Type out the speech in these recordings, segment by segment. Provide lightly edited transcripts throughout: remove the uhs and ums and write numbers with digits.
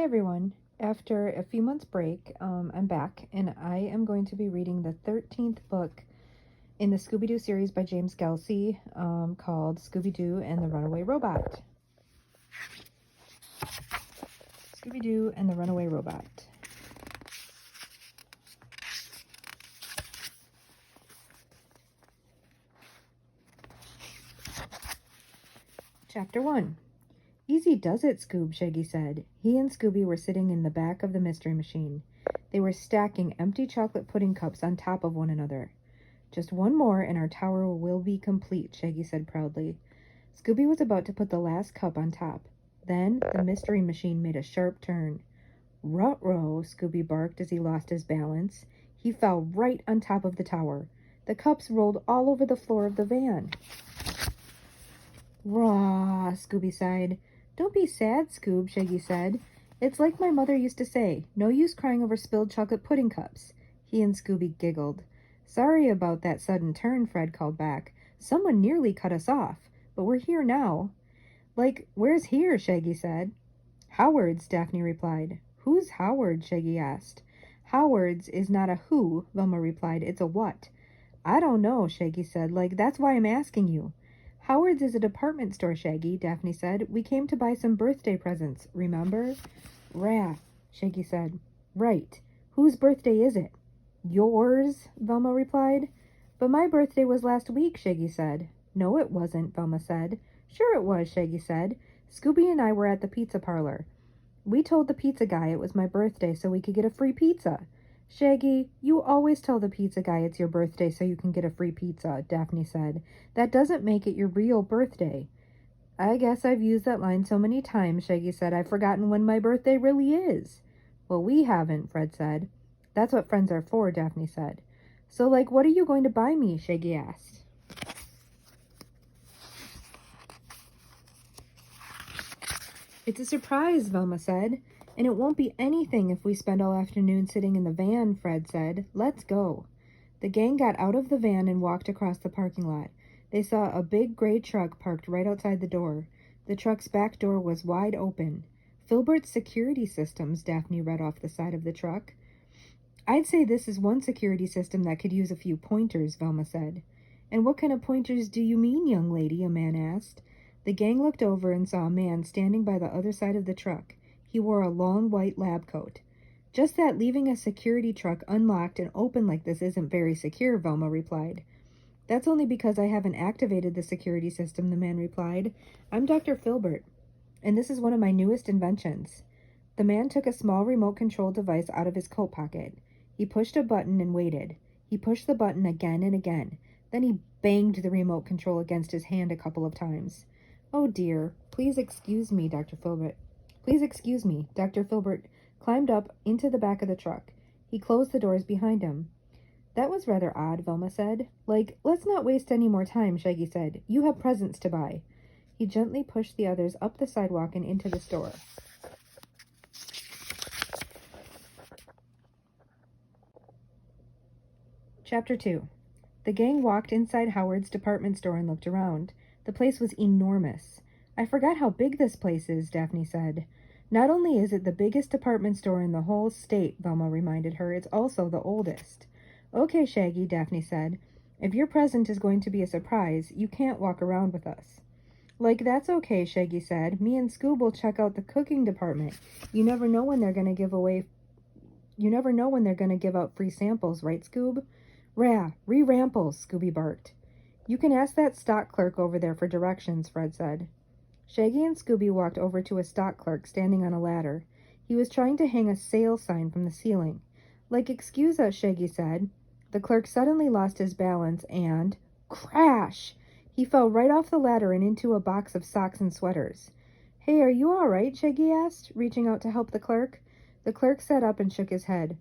everyone. After a few months break, I'm back and I am going to be reading the 13th book in the Scooby-Doo series by James Gelsey called Scooby-Doo and the Runaway Robot. Scooby-Doo and the Runaway Robot. Chapter 1. Easy does it, Scoob, Shaggy said. He and Scooby were sitting in the back of the mystery machine. They were stacking empty chocolate pudding cups on top of one another. Just one more and our tower will be complete, Shaggy said proudly. Scooby was about to put the last cup on top. Then the mystery machine made a sharp turn. Ruh-roh, Scooby barked as he lost his balance. He fell right on top of the tower. The cups rolled all over the floor of the van. Rah, Scooby sighed. Don't be sad, Scoob, Shaggy said. It's like my mother used to say, no use crying over spilled chocolate pudding cups. He and Scooby giggled. Sorry about that sudden turn, Fred called back. Someone nearly cut us off, but we're here now. Like, where's here? Shaggy said. Howard's, Daphne replied. Who's Howard? Shaggy asked. Howard's is not a who, Velma replied. It's a what. I don't know, Shaggy said. Like, that's why I'm asking you. Howard's is a department store, Shaggy, Daphne said. We came to buy some birthday presents, remember? Rah, Shaggy said. Right. Whose birthday is it? Yours, Velma replied. But my birthday was last week, Shaggy said. No, it wasn't, Velma said. Sure it was, Shaggy said. Scooby and I were at the pizza parlor. We told the pizza guy it was my birthday so we could get a free pizza. Shaggy, you always tell the pizza guy it's your birthday so you can get a free pizza, Daphne said. That doesn't make it your real birthday. I guess I've used that line so many times, Shaggy said, I've forgotten when my birthday really is. Well, we haven't, Fred said. That's what friends are for, Daphne said. So, like, what are you going to buy me? Shaggy asked. It's a surprise, Velma said. And it won't be anything if we spend all afternoon sitting in the van, Fred said. Let's go. The gang got out of the van and walked across the parking lot. They saw a big gray truck parked right outside the door. The truck's back door was wide open. Filbert's security systems, Daphne read off the side of the truck. I'd say this is one security system that could use a few pointers, Velma said. And what kind of pointers do you mean, young lady? A man asked. The gang looked over and saw a man standing by the other side of the truck. He wore a long white lab coat. Just that leaving a security truck unlocked and open like this isn't very secure, Velma replied. That's only because I haven't activated the security system, the man replied. I'm Dr. Filbert, and this is one of my newest inventions. The man took a small remote control device out of his coat pocket. He pushed a button and waited. He pushed the button again and again. Then he banged the remote control against his hand a couple of times. Oh dear, please excuse me, Dr. Filbert. Please excuse me. Dr. Filbert climbed up into the back of the truck. He closed the doors behind him. That was rather odd, Velma said. Like, let's not waste any more time, Shaggy said. You have presents to buy. He gently pushed the others up the sidewalk and into the store. Chapter 2. The gang walked inside Howard's department store and looked around. The place was enormous. I forgot how big this place is, Daphne said. Not only is it the biggest department store in the whole state, Velma reminded her, it's also the oldest. Okay, Shaggy, Daphne said. If your present is going to be a surprise, you can't walk around with us. Like, that's okay, Shaggy said. Me and Scoob will check out the cooking department. You never know when they're going to give out free samples, right, Scoob? Rah, re-ramples, Scooby barked. You can ask that stock clerk over there for directions, Fred said. Shaggy and Scooby walked over to a stock clerk standing on a ladder. He was trying to hang a sale sign from the ceiling. Like, excuse us, Shaggy said. The clerk suddenly lost his balance and... crash! He fell right off the ladder and into a box of socks and sweaters. Hey, are you all right? Shaggy asked, reaching out to help the clerk. The clerk sat up and shook his head.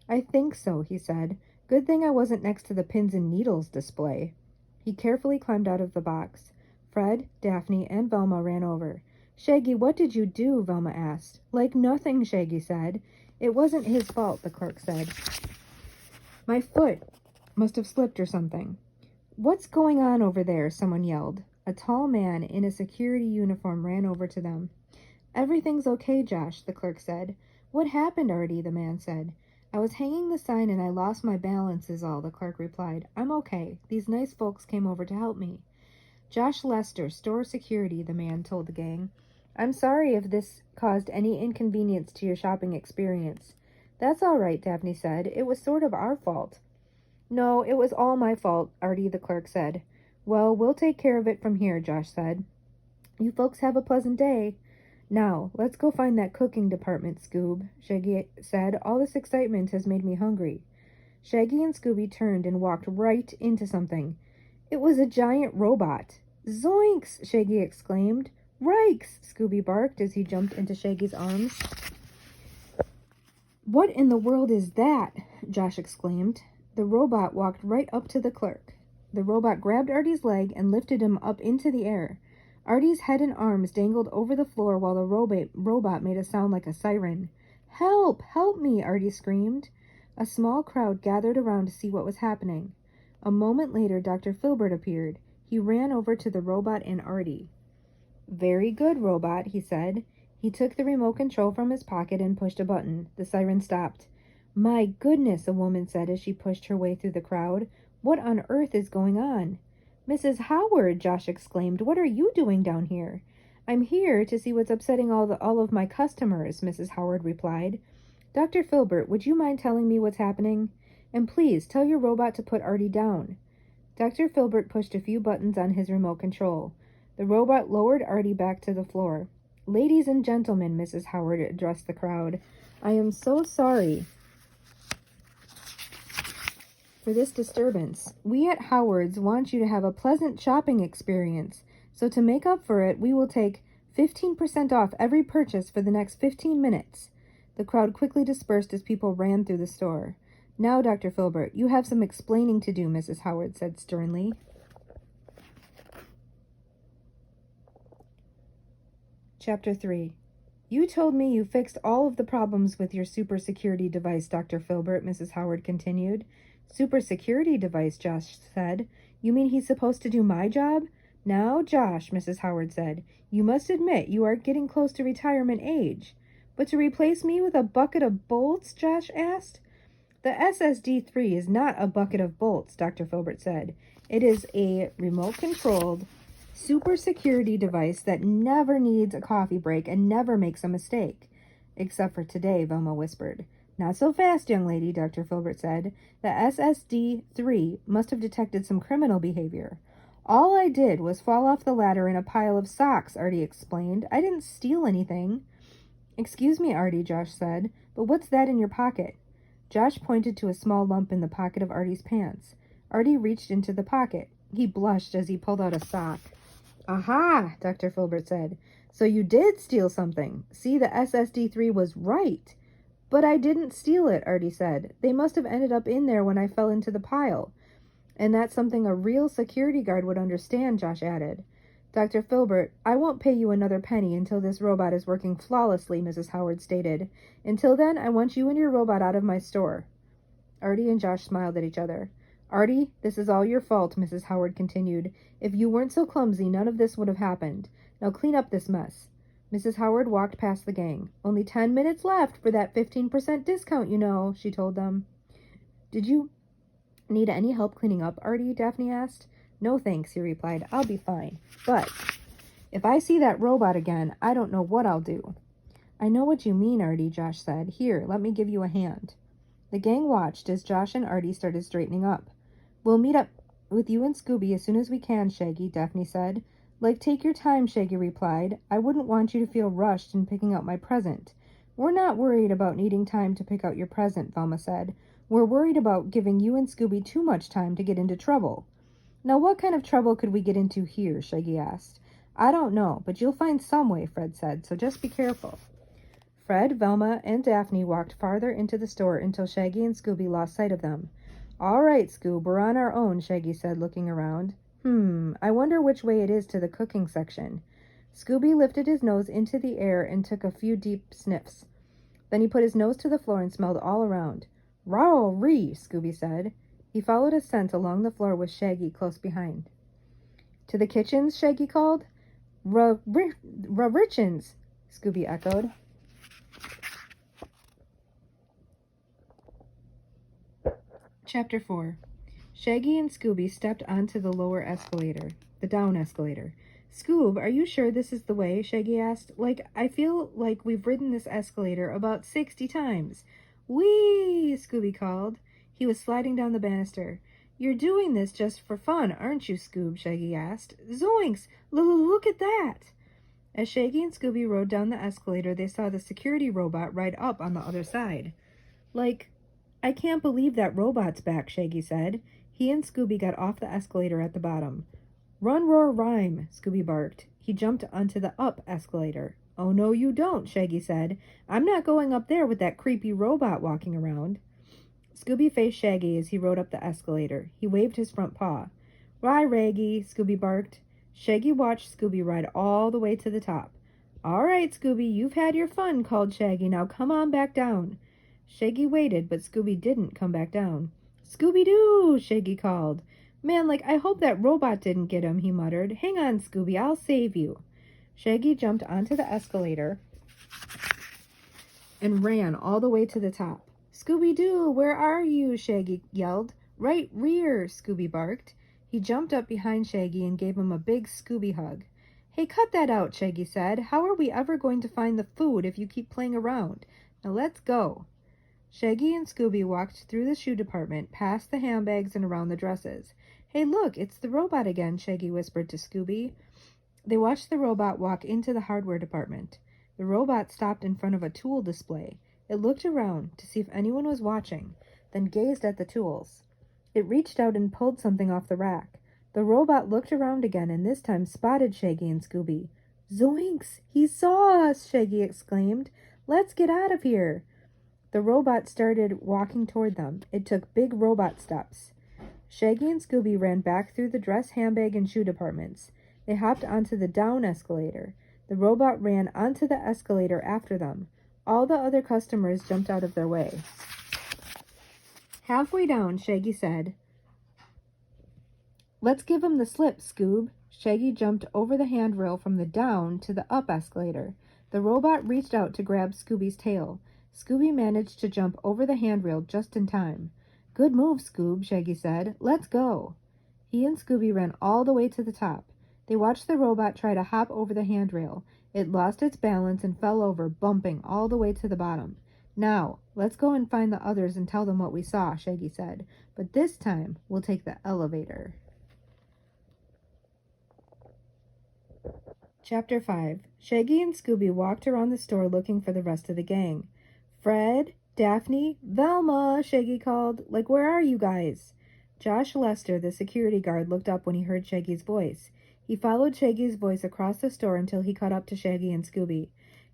I think so, he said. Good thing I wasn't next to the pins and needles display. He carefully climbed out of the box. Fred, Daphne, and Velma ran over. Shaggy, what did you do? Velma asked. Like nothing, Shaggy said. It wasn't his fault, the clerk said. My foot must have slipped or something. What's going on over there? Someone yelled. A tall man in a security uniform ran over to them. Everything's okay, Josh, the clerk said. What happened, Artie? The man said. I was hanging the sign and I lost my balance is all, the clerk replied. I'm okay. These nice folks came over to help me. Josh Lester, store security, the man told the gang. I'm sorry if this caused any inconvenience to your shopping experience. That's all right, Daphne said. It was sort of our fault. No, it was all my fault, Artie, the clerk said. Well, we'll take care of it from here, Josh said. You folks have a pleasant day. Now, let's go find that cooking department, Scoob, Shaggy said. All this excitement has made me hungry. Shaggy and Scooby turned and walked right into something. It was a giant robot. Zoinks! Shaggy exclaimed. Rikes! Scooby barked as he jumped into Shaggy's arms. What in the world is that? Josh exclaimed. The robot walked right up to the clerk. The robot grabbed Artie's leg and lifted him up into the air. Artie's head and arms dangled over the floor while the robot made a sound like a siren. Help! Help me! Artie screamed. A small crowd gathered around to see what was happening. A moment later, Dr. Filbert appeared. He ran over to the robot and Artie. Very good, robot, he said. He took the remote control from his pocket and pushed a button. The siren stopped. My goodness, a woman said as she pushed her way through the crowd. What on earth is going on? Mrs. Howard, Josh exclaimed, what are you doing down here? I'm here to see what's upsetting all of my customers, Mrs. Howard replied. Dr. Filbert, would you mind telling me what's happening? And please, tell your robot to put Artie down. Dr. Filbert pushed a few buttons on his remote control. The robot lowered Artie back to the floor. Ladies and gentlemen, Mrs. Howard addressed the crowd, I am so sorry for this disturbance. We at Howard's want you to have a pleasant shopping experience, so to make up for it, we will take 15% off every purchase for the next 15 minutes. The crowd quickly dispersed as people ran through the store. Now, Dr. Filbert, you have some explaining to do, Mrs. Howard said sternly. Chapter 3. You told me you fixed all of the problems with your super security device, Dr. Filbert, Mrs. Howard continued. Super security device, Josh said. You mean he's supposed to do my job? Now, Josh, Mrs. Howard said, you must admit you are getting close to retirement age. But to replace me with a bucket of bolts? Josh asked. The SSD-3 is not a bucket of bolts, Dr. Filbert said. It is a remote-controlled super security device that never needs a coffee break and never makes a mistake. Except for today, Velma whispered. Not so fast, young lady, Dr. Filbert said. The SSD-3 must have detected some criminal behavior. All I did was fall off the ladder in a pile of socks, Artie explained. I didn't steal anything. Excuse me, Artie, Josh said, but what's that in your pocket? Josh pointed to a small lump in the pocket of Artie's pants. Artie reached into the pocket. He blushed as he pulled out a sock. Aha, Dr. Filbert said. So you did steal something. See, the SSD-3 was right. But I didn't steal it, Artie said. They must have ended up in there when I fell into the pile. And that's something a real security guard would understand, Josh added. Dr. Filbert, I won't pay you another penny until this robot is working flawlessly, Mrs. Howard stated. Until then, I want you and your robot out of my store. Artie and Josh smiled at each other. Artie, this is all your fault, Mrs. Howard continued. If you weren't so clumsy, none of this would have happened. Now clean up this mess. Mrs. Howard walked past the gang. Only 10 minutes left for that 15% discount, you know, she told them. Did you need any help cleaning up, Artie? Daphne asked. No thanks, he replied. I'll be fine. But if I see that robot again, I don't know what I'll do. I know what you mean, Artie, Josh said. Here, let me give you a hand. The gang watched as Josh and Artie started straightening up. We'll meet up with you and Scooby as soon as we can, Shaggy, Daphne said. Like, take your time, Shaggy replied. I wouldn't want you to feel rushed in picking out my present. We're not worried about needing time to pick out your present, Velma said. We're worried about giving you and Scooby too much time to get into trouble. Now, what kind of trouble could we get into here? Shaggy asked. I don't know, but you'll find some way, Fred said, so just be careful. Fred, Velma, and Daphne walked farther into the store until Shaggy and Scooby lost sight of them. All right, Scoob, we're on our own, Shaggy said, looking around. I wonder which way it is to the cooking section. Scooby lifted his nose into the air and took a few deep sniffs. Then he put his nose to the floor and smelled all around. Row-ree, Scooby said. He followed a scent along the floor with Shaggy close behind. To the kitchens, Shaggy called. Ra-richins. Scooby echoed. Chapter 4. Shaggy and Scooby stepped onto the lower escalator, the down escalator. Scoob, are you sure this is the way? Shaggy asked. I feel like we've ridden this escalator about 60 times. Whee! Scooby called. He was sliding down the banister. You're doing this just for fun, aren't you, Scoob? Shaggy asked. Zoinks! Look at that! As Shaggy and Scooby rode down the escalator, they saw the security robot ride up on the other side. I can't believe that robot's back, Shaggy said. He and Scooby got off the escalator at the bottom. Run, roar, rhyme, Scooby barked. He jumped onto the up escalator. Oh, no, you don't, Shaggy said. I'm not going up there with that creepy robot walking around. Scooby faced Shaggy as he rode up the escalator. He waved his front paw. Rye, Raggy, Scooby barked. Shaggy watched Scooby ride all the way to the top. All right, Scooby, you've had your fun, called Shaggy. Now come on back down. Shaggy waited, but Scooby didn't come back down. Scooby-Doo, Shaggy called. Man, I hope that robot didn't get him, he muttered. Hang on, Scooby, I'll save you. Shaggy jumped onto the escalator and ran all the way to the top. Scooby-Doo, where are you? Shaggy yelled. Right rear, Scooby barked. He jumped up behind Shaggy and gave him a big Scooby hug. Hey, cut that out, Shaggy said. How are we ever going to find the food if you keep playing around? Now let's go. Shaggy and Scooby walked through the shoe department, past the handbags and around the dresses. Hey, look, it's the robot again, Shaggy whispered to Scooby. They watched the robot walk into the hardware department. The robot stopped in front of a tool display. It looked around to see if anyone was watching, then gazed at the tools. It reached out and pulled something off the rack. The robot looked around again and this time spotted Shaggy and Scooby. Zoinks! He saw us! Shaggy exclaimed. Let's get out of here! The robot started walking toward them. It took big robot steps. Shaggy and Scooby ran back through the dress, handbag, and shoe departments. They hopped onto the down escalator. The robot ran onto the escalator after them. All the other customers jumped out of their way. Halfway down, Shaggy said, Let's give him the slip, Scoob. Shaggy jumped over the handrail from the down to the up escalator. The robot reached out to grab Scooby's tail. Scooby managed to jump over the handrail just in time. Good move, Scoob, Shaggy said. Let's go. He and Scooby ran all the way to the top. They watched the robot try to hop over the handrail. It lost its balance and fell over, bumping all the way to the bottom. Now, let's go and find the others and tell them what we saw, Shaggy said. But this time, we'll take the elevator. Chapter 5. Shaggy and Scooby walked around the store looking for the rest of the gang. Fred, Daphne, Velma, Shaggy called. Where are you guys? Josh Lester, the security guard, looked up when he heard Shaggy's voice. He followed Shaggy's voice across the store until he caught up to Shaggy and Scooby.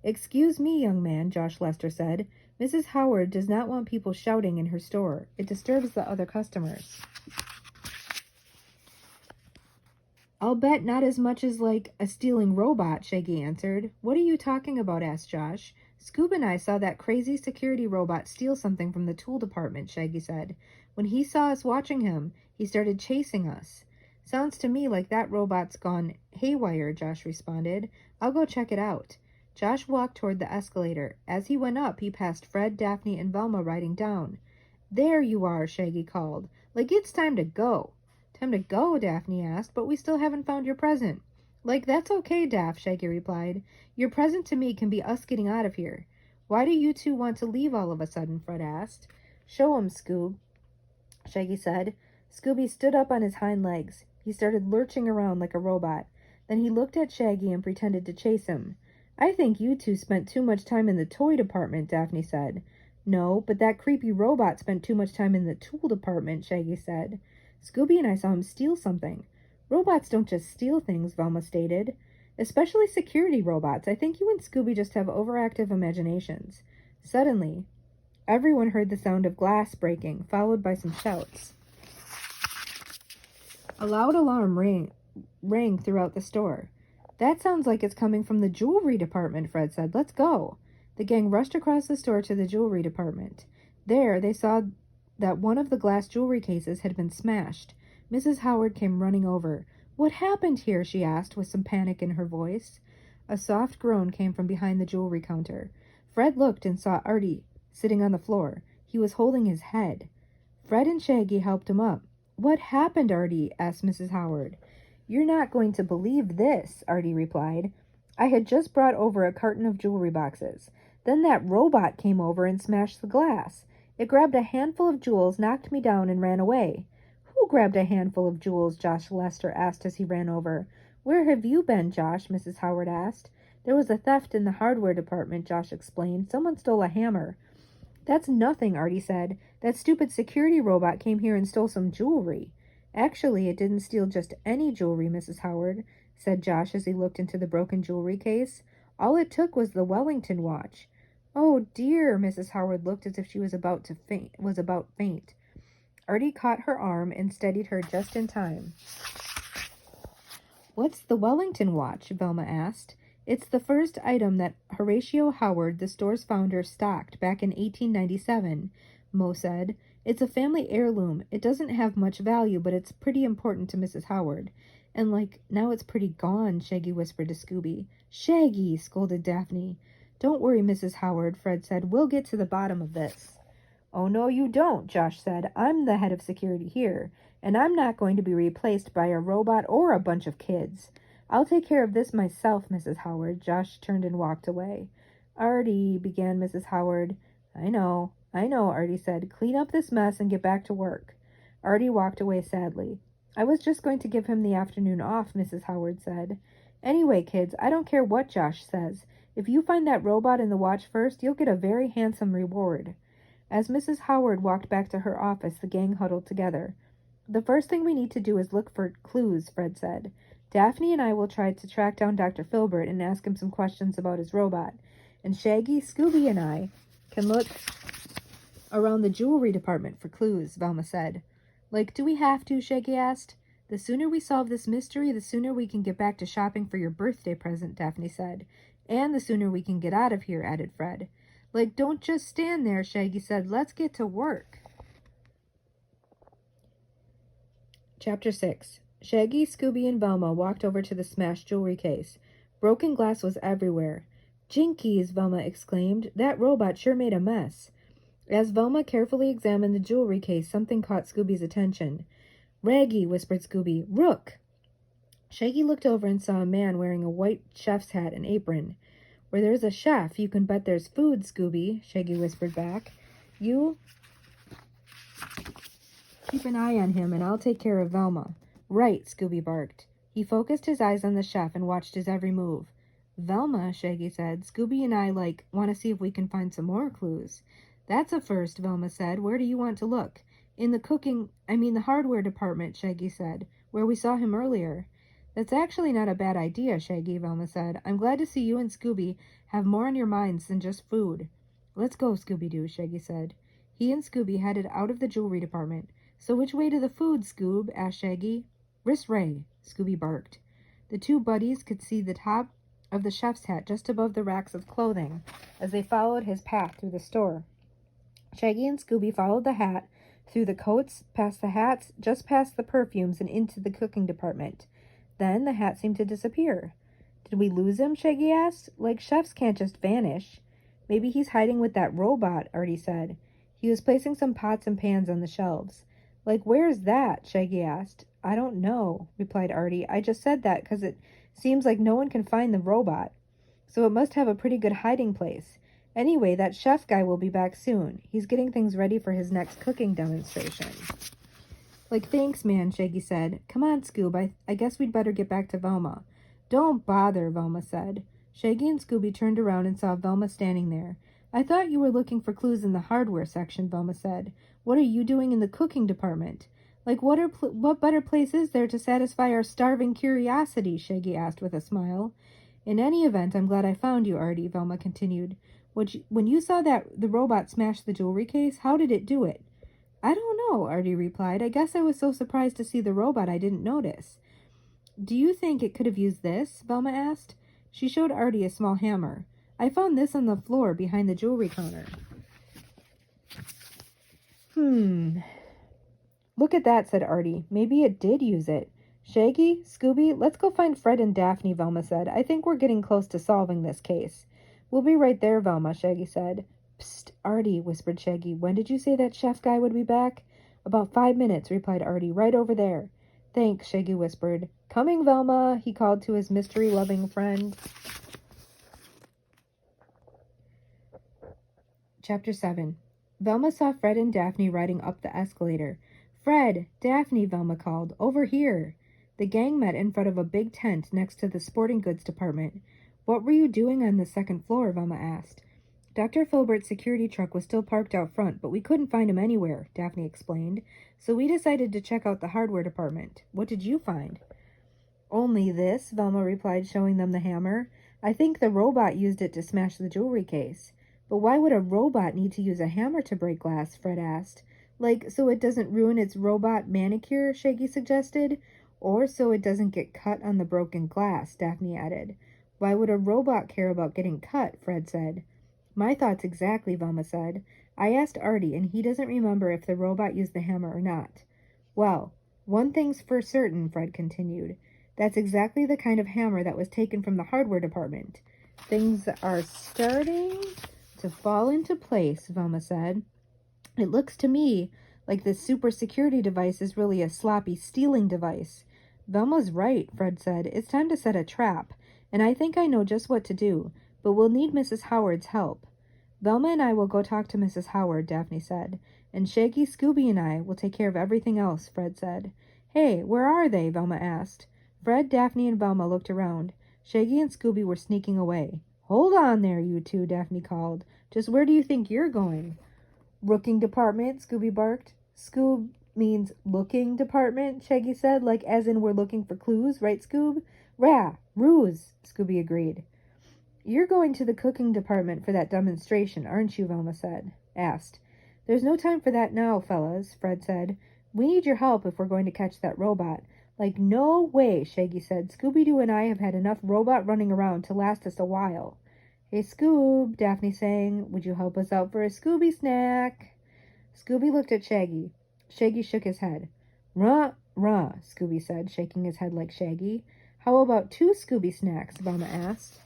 Excuse me, young man, Josh Lester said. Mrs. Howard does not want people shouting in her store. It disturbs the other customers. I'll bet not as much as a stealing robot, Shaggy answered. What are you talking about? Asked Josh. Scoob and I saw that crazy security robot steal something from the tool department, Shaggy said. When he saw us watching him, he started chasing us. Sounds to me like that robot's gone haywire, Josh responded. I'll go check it out. Josh walked toward the escalator. As he went up, he passed Fred, Daphne, and Velma riding down. There you are, Shaggy called. It's time to go. Time to go, Daphne asked, but we still haven't found your present. That's okay, Daph, Shaggy replied. Your present to me can be us getting out of here. Why do you two want to leave all of a sudden? Fred asked. Show 'em, Scoob, Shaggy said. Scooby stood up on his hind legs. He started lurching around like a robot. Then he looked at Shaggy and pretended to chase him. I think you two spent too much time in the toy department, Daphne said. No, but that creepy robot spent too much time in the tool department, Shaggy said. Scooby and I saw him steal something. Robots don't just steal things, Velma stated. Especially security robots. I think you and Scooby just have overactive imaginations. Suddenly, everyone heard the sound of glass breaking, followed by some shouts. A loud alarm rang throughout the store. That sounds like it's coming from the jewelry department, Fred said. Let's go. The gang rushed across the store to the jewelry department. There, they saw that one of the glass jewelry cases had been smashed. Mrs. Howard came running over. What happened here? She asked with some panic in her voice. A soft groan came from behind the jewelry counter. Fred looked and saw Artie sitting on the floor. He was holding his head. Fred and Shaggy helped him up. "What happened, Artie?" asked Mrs. Howard. "You're not going to believe this," Artie replied. "I had just brought over a carton of jewelry boxes. Then that robot came over and smashed the glass. It grabbed a handful of jewels, knocked me down, and ran away." "Who grabbed a handful of jewels?" Josh Lester asked as he ran over. "Where have you been, Josh?" Mrs. Howard asked. "There was a theft in the hardware department," Josh explained. "Someone stole a hammer." "That's nothing," Artie said. "That stupid security robot came here and stole some jewelry." "Actually, it didn't steal just any jewelry, Mrs. Howard," said Josh as he looked into the broken jewelry case. "All it took was the Wellington watch." "Oh, dear," Mrs. Howard looked as if she was about to faint. Artie caught her arm and steadied her just in time. "What's the Wellington watch?" Velma asked. "It's the first item that Horatio Howard, the store's founder, stocked back in 1897, Mo said. "It's a family heirloom. It doesn't have much value, but it's pretty important to Mrs. Howard. And, now it's pretty gone," Shaggy whispered to Scooby. "Shaggy!" scolded Daphne. "Don't worry, Mrs. Howard," Fred said. "We'll get to the bottom of this." "Oh, no, you don't," Josh said. "I'm the head of security here, and I'm not going to be replaced by a robot or a bunch of kids. I'll take care of this myself, Mrs. Howard." Josh turned and walked away. "Artie," began Mrs. Howard. I know, Artie said. "Clean up this mess and get back to work." Artie walked away sadly. "I was just going to give him the afternoon off," Mrs. Howard said. "Anyway, kids, I don't care what Josh says. If you find that robot in the watch first, you'll get a very handsome reward." As Mrs. Howard walked back to her office, the gang huddled together. "The first thing we need to do is look for clues," Fred said. "Daphne and I will try to track down Dr. Filbert and ask him some questions about his robot. And Shaggy, Scooby, and I can look around the jewelry department for clues," Velma said. "Do we have to?" Shaggy asked. "The sooner we solve this mystery, the sooner we can get back to shopping for your birthday present," Daphne said. "And the sooner we can get out of here," added Fred. "Don't just stand there," Shaggy said. "Let's get to work." Chapter 6. Shaggy, Scooby, and Velma walked over to the smashed jewelry case. Broken glass was everywhere. "Jinkies!" Velma exclaimed. "That robot sure made a mess." As Velma carefully examined the jewelry case, something caught Scooby's attention. "Raggy," whispered Scooby. "Rook!" Shaggy looked over and saw a man wearing a white chef's hat and apron. "Where there's a chef, you can bet there's food, Scooby," Shaggy whispered back. "You keep an eye on him, and I'll take care of Velma." "Right," Scooby barked. He focused his eyes on the chef and watched his every move. "Velma," Shaggy said, "Scooby and I, want to see if we can find some more clues." "That's a first," Velma said. "Where do you want to look?" "In the hardware department," Shaggy said, "where we saw him earlier." "That's actually not a bad idea," Shaggy, Velma said. "I'm glad to see you and Scooby have more on your minds than just food." "Let's go, Scooby-Doo," Shaggy said. He and Scooby headed out of the jewelry department. "So which way to the food, Scoob?" asked Shaggy. "This way," Scooby barked. The two buddies could see the top of the chef's hat just above the racks of clothing as they followed his path through the store. Shaggy and Scooby followed the hat, through the coats, past the hats, just past the perfumes, and into the cooking department. Then the hat seemed to disappear. "Did we lose him?" Shaggy asked. "Chefs can't just vanish." "Maybe he's hiding with that robot," Artie said. He was placing some pots and pans on the shelves. "Where's that?" Shaggy asked. "I don't know," replied Artie. "I just said that because it seems like no one can find the robot. So it must have a pretty good hiding place. Anyway, that chef guy will be back soon. He's getting things ready for his next cooking demonstration." "Thanks, man," Shaggy said. "Come on, Scoob. I guess we'd better get back to Velma." "Don't bother," Velma said. Shaggy and Scooby turned around and saw Velma standing there. "I thought you were looking for clues in the hardware section," Velma said. "What are you doing in the cooking department?" What better place is there to satisfy our starving curiosity?" Shaggy asked with a smile. "In any event, I'm glad I found you, Artie," Velma continued. "When you saw the robot smash the jewelry case, how did it do it?" "I don't know," Artie replied. "I guess I was so surprised to see the robot I didn't notice." "Do you think it could have used this?" Velma asked. She showed Artie a small hammer. "I found this on the floor behind the jewelry counter." "Look at that," said Artie. "Maybe it did use it." Shaggy, Scooby, let's go find Fred and Daphne, Velma said. I think we're getting close to solving this case. We'll be right there, Velma, Shaggy said. Psst, Artie, whispered Shaggy. When did you say that chef guy would be back? About 5 minutes, replied Artie, right over there. Thanks, Shaggy whispered. Coming, Velma, he called to his mystery-loving friend. Chapter 7. Velma saw Fred and Daphne riding up the escalator. Fred, Daphne, Velma called. Over here. The gang met in front of a big tent next to the sporting goods department. What were you doing on the second floor? Velma asked. Dr. Filbert's security truck was still parked out front, but we couldn't find him anywhere, Daphne explained. So we decided to check out the hardware department. What did you find? Only this, Velma replied, showing them the hammer. I think the robot used it to smash the jewelry case. But why would a robot need to use a hammer to break glass? Fred asked. Like, so it doesn't ruin its robot manicure, Shaggy suggested. Or so it doesn't get cut on the broken glass, Daphne added. Why would a robot care about getting cut? Fred said. My thoughts exactly, Velma said. I asked Artie, and he doesn't remember if the robot used the hammer or not. Well, one thing's for certain, Fred continued. That's exactly the kind of hammer that was taken from the hardware department. Things are starting to fall into place, Velma said. It looks to me like this super security device is really a sloppy stealing device. Velma's right, Fred said. It's time to set a trap, and I think I know just what to do, but we'll need Mrs. Howard's help. Velma and I will go talk to Mrs. Howard, Daphne said, and Shaggy, Scooby, and I will take care of everything else, Fred said. Hey, where are they? Velma asked. Fred, Daphne, and Velma looked around. Shaggy and Scooby were sneaking away. Hold on there, you two, Daphne called. Just where do you think you're going? Rooking department, Scooby barked. Scoob means looking department, Shaggy said, like as in we're looking for clues, right, Scoob? Rah, ruse, Scooby agreed. You're going to the cooking department for that demonstration, aren't you, Velma asked. There's no time for that now, fellas, Fred said. We need your help if we're going to catch that robot. Like, no way, Shaggy said. Scooby-Doo and I have had enough robot running around to last us a while. Hey, Scoob, Daphne sang, would you help us out for a Scooby snack? Scooby looked at Shaggy. Shaggy shook his head. Ruh, Scooby said, shaking his head like Shaggy. How about 2 Scooby snacks? Velma asked.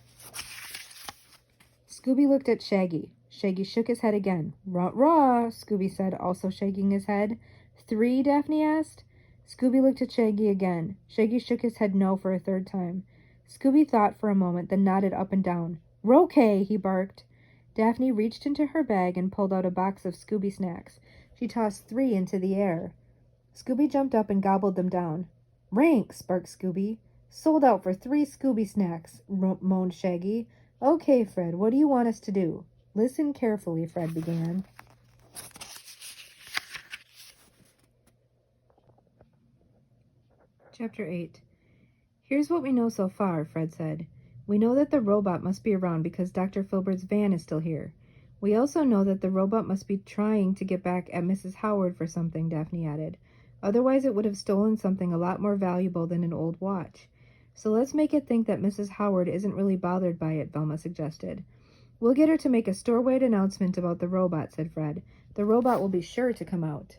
Scooby looked at Shaggy. Shaggy shook his head again. Ruh, Scooby said, also shaking his head. 3? Daphne asked. Scooby looked at Shaggy again. Shaggy shook his head no for a 3rd time. Scooby thought for a moment, then nodded up and down. Rokay, he barked. Daphne reached into her bag and pulled out a box of Scooby snacks. She tossed 3 into the air. Scooby jumped up and gobbled them down. Ranks, barked Scooby. Sold out for 3 Scooby snacks, moaned Shaggy. Okay, Fred, what do you want us to do? Listen carefully, Fred began. Chapter 8. Here's what we know so far, Fred said. We know that the robot must be around because Dr. Filbert's van is still here. We also know that the robot must be trying to get back at Mrs. Howard for something, Daphne added. Otherwise it would have stolen something a lot more valuable than an old watch. So let's make it think that Mrs. Howard isn't really bothered by it, Velma suggested. We'll get her to make a store-wide announcement about the robot, said Fred. The robot will be sure to come out.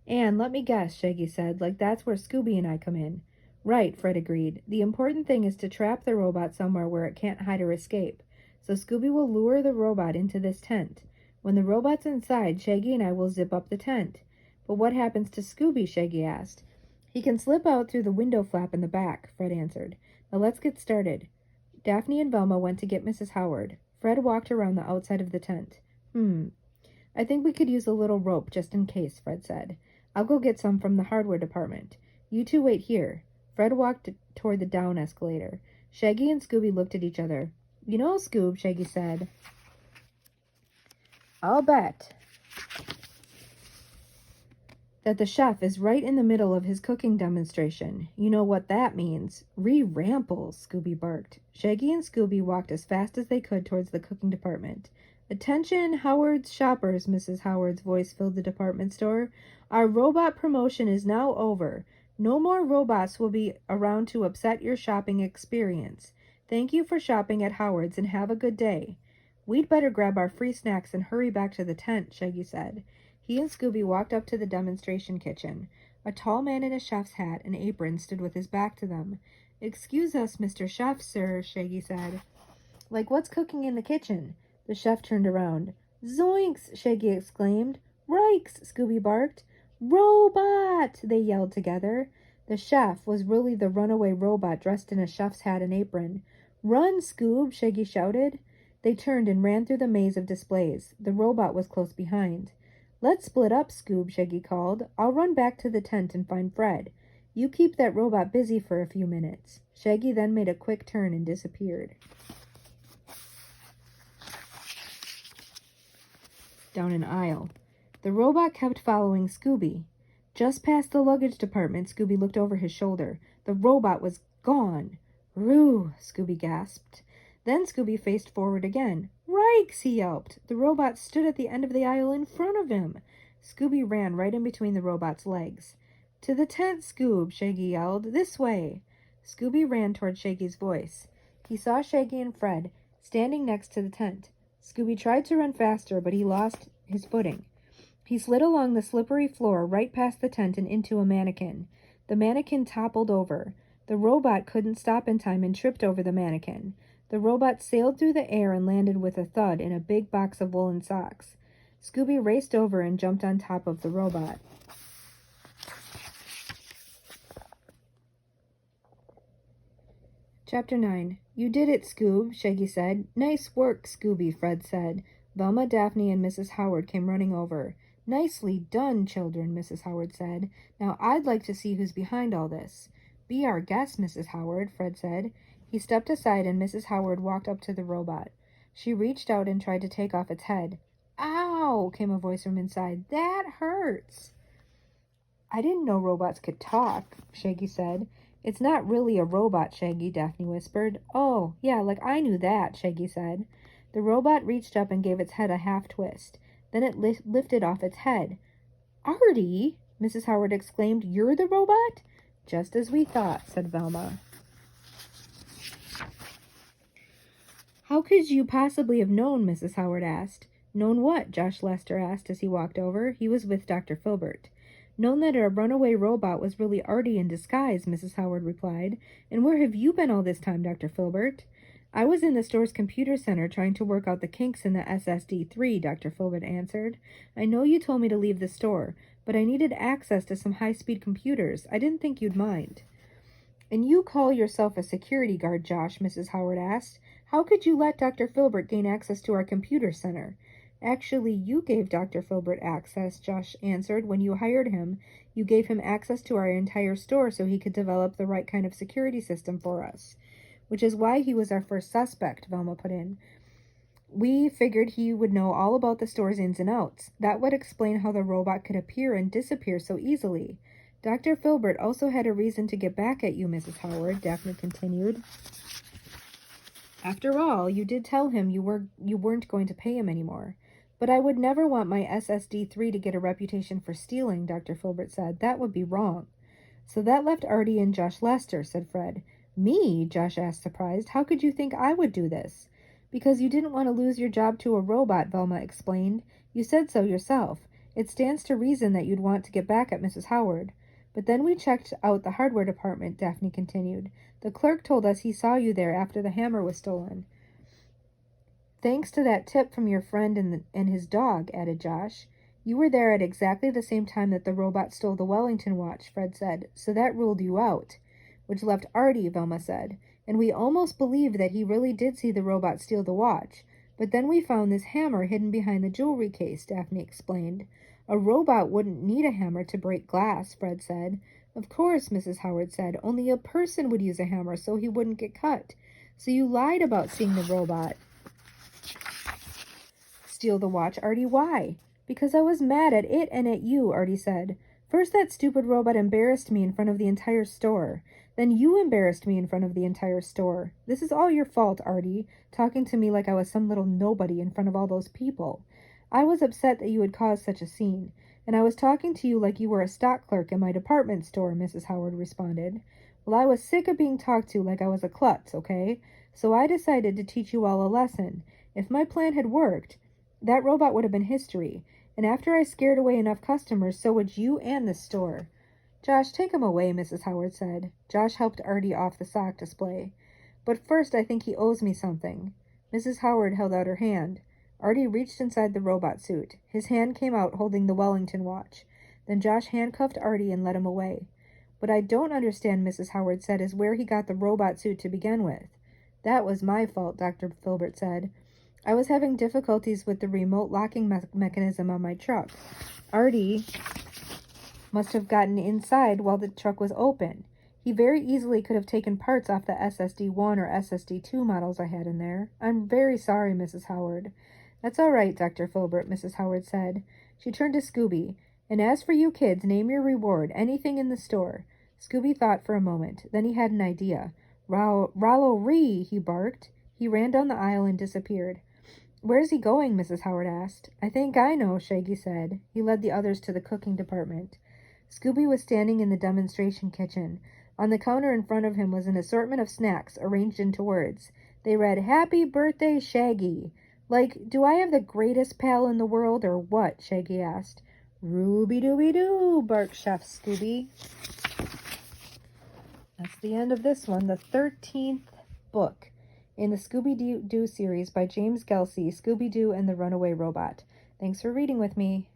And let me guess, Shaggy said, like that's where Scooby and I come in. Right, Fred agreed. The important thing is to trap the robot somewhere where it can't hide or escape. So Scooby will lure the robot into this tent. When the robot's inside, Shaggy and I will zip up the tent. But what happens to Scooby? Shaggy asked. He can slip out through the window flap in the back, Fred answered. Now let's get started. Daphne and Velma went to get Mrs. Howard. Fred walked around the outside of the tent. I think we could use a little rope just in case, Fred said. I'll go get some from the hardware department. You two wait here. Fred walked toward the down escalator. Shaggy and Scooby looked at each other. You know, Scoob, Shaggy said, I'll bet that the chef is right in the middle of his cooking demonstration. You know what that means. Re-ramples, Scooby barked. Shaggy and Scooby walked as fast as they could towards the cooking department. Attention, Howard's shoppers, Mrs. Howard's voice filled the department store. Our robot promotion is now over. No more robots will be around to upset your shopping experience. Thank you for shopping at Howard's and have a good day. We'd better grab our free snacks and hurry back to the tent, Shaggy said. He and Scooby walked up to the demonstration kitchen. A tall man in a chef's hat and apron stood with his back to them. "Excuse us, Mr. Chef, sir," Shaggy said. "Like what's cooking in the kitchen?" The chef turned around. "Zoinks!" Shaggy exclaimed. "Rikes!" Scooby barked. "Robot!" they yelled together. The chef was really the runaway robot dressed in a chef's hat and apron. "Run, Scoob!" Shaggy shouted. They turned and ran through the maze of displays. The robot was close behind. "Let's split up, Scoob," Shaggy called. "I'll run back to the tent and find Fred. You keep that robot busy for a few minutes." Shaggy then made a quick turn and disappeared. Down an aisle. The robot kept following Scooby. Just past the luggage department, Scooby looked over his shoulder. The robot was gone. "Roo!" Scooby gasped. Then Scooby faced forward again. "Rikes!" he yelped. The robot stood at the end of the aisle in front of him. Scooby ran right in between the robot's legs. "To the tent, Scoob!" Shaggy yelled. "This way!" Scooby ran toward Shaggy's voice. He saw Shaggy and Fred standing next to the tent. Scooby tried to run faster, but he lost his footing. He slid along the slippery floor right past the tent and into a mannequin. The mannequin toppled over. The robot couldn't stop in time and tripped over the mannequin. The robot sailed through the air and landed with a thud in a big box of woolen socks. Scooby raced over and jumped on top of the robot. Chapter 9. "You did it, Scoob," Shaggy said. "Nice work, Scooby," Fred said. Velma, Daphne, and Mrs. Howard came running over. "Nicely done, children," Mrs. Howard said. "Now I'd like to see who's behind all this." "Be our guest, Mrs. Howard," Fred said. He stepped aside and Mrs. Howard walked up to the robot. She reached out and tried to take off its head. "Ow!" came a voice from inside. "That hurts." "I didn't know robots could talk," Shaggy said. "It's not really a robot, Shaggy," Daphne whispered. "Oh, yeah, like I knew that," Shaggy said. The robot reached up and gave its head a half twist. Then it lifted off its head. "Artie!" Mrs. Howard exclaimed. "You're the robot?" "Just as we thought," said Velma. "How could you possibly have known?" Mrs. Howard asked. "Known what?" Josh Lester asked as he walked over. He was with Dr. Filbert. "Known that a runaway robot was really Artie in disguise," Mrs. Howard replied. "And where have you been all this time, Dr. Filbert?" "I was in the store's computer center trying to work out the kinks in the SSD-3, Dr. Filbert answered. "I know you told me to leave the store, but I needed access to some high-speed computers. I didn't think you'd mind." "And you call yourself a security guard, Josh?" Mrs. Howard asked. "How could you let Dr. Filbert gain access to our computer center?" "Actually, you gave Dr. Filbert access," Josh answered. "When you hired him, you gave him access to our entire store so he could develop the right kind of security system for us." "Which is why he was our first suspect," Velma put in. "We figured he would know all about the store's ins and outs. That would explain how the robot could appear and disappear so easily. Dr. Filbert also had a reason to get back at you, Mrs. Howard," Daphne continued. "After all, you did tell him you weren't going to pay him anymore." "But I would never want my SSD-3 to get a reputation for stealing," Dr. Filbert said. "That would be wrong." "So that left Artie and Josh Lester," said Fred. "Me?" Josh asked, surprised. "How could you think I would do this?" "Because you didn't want to lose your job to a robot," Velma explained. "You said so yourself. It stands to reason that you'd want to get back at Mrs. Howard." "But then we checked out the hardware department," Daphne continued. "The clerk told us he saw you there after the hammer was stolen." "Thanks to that tip from your friend and his dog," added Josh. "You were there at exactly the same time that the robot stole the Wellington watch," Fred said, "so that ruled you out." "Which left Artie," Velma said. "And we almost believed that he really did see the robot steal the watch. But then we found this hammer hidden behind the jewelry case," Daphne explained. "A robot wouldn't need a hammer to break glass," Fred said. "Of course," Mrs. Howard said. "Only a person would use a hammer so he wouldn't get cut. So you lied about seeing the robot steal the watch, Artie. Why?" "Because I was mad at it and at you," Artie said. "First that stupid robot embarrassed me in front of the entire store. Then you embarrassed me in front of the entire store. This is all your fault, Artie, talking to me like I was some little nobody in front of all those people. I was upset that you had caused such a scene, and I was talking to you like you were a stock clerk in my department store," Mrs. Howard responded. "Well, I was sick of being talked to like I was a klutz, okay? So I decided to teach you all a lesson. If my plan had worked, that robot would have been history, and after I scared away enough customers, so would you and the store." Josh, take him away, Mrs. Howard said. Josh helped Artie off the sock display. But first I think he owes me something. Mrs. Howard held out her hand. Artie reached inside the robot suit. His hand came out holding the Wellington watch. Then Josh handcuffed Artie and led him away. What I don't understand, Mrs. Howard said, is where he got the robot suit to begin with. That was my fault, Dr. Filbert said. I was having difficulties with the remote locking mechanism on my truck. Artie must have gotten inside while the truck was open. He very easily could have taken parts off the SSD-1 or SSD-2 models I had in there. I'm very sorry, Mrs. Howard. That's all right, Dr. Filbert, Mrs. Howard said. She turned to Scooby. And as for you kids, name your reward, anything in the store. Scooby thought for a moment. Then he had an idea. Rollo-ree, he barked. He ran down the aisle and disappeared. Where's he going? Mrs. Howard asked. I think I know, Shaggy said. He led the others to the cooking department. Scooby was standing in the demonstration kitchen. On the counter in front of him was an assortment of snacks arranged into words. They read, Happy Birthday, Shaggy. Like, do I have the greatest pal in the world or what? Shaggy asked. Rooby Dooby Doo, barked Chef Scooby. That's the end of this one, the 13th book in the Scooby Doo series by James Gelsey, Scooby-Doo and the Runaway Robot. Thanks for reading with me.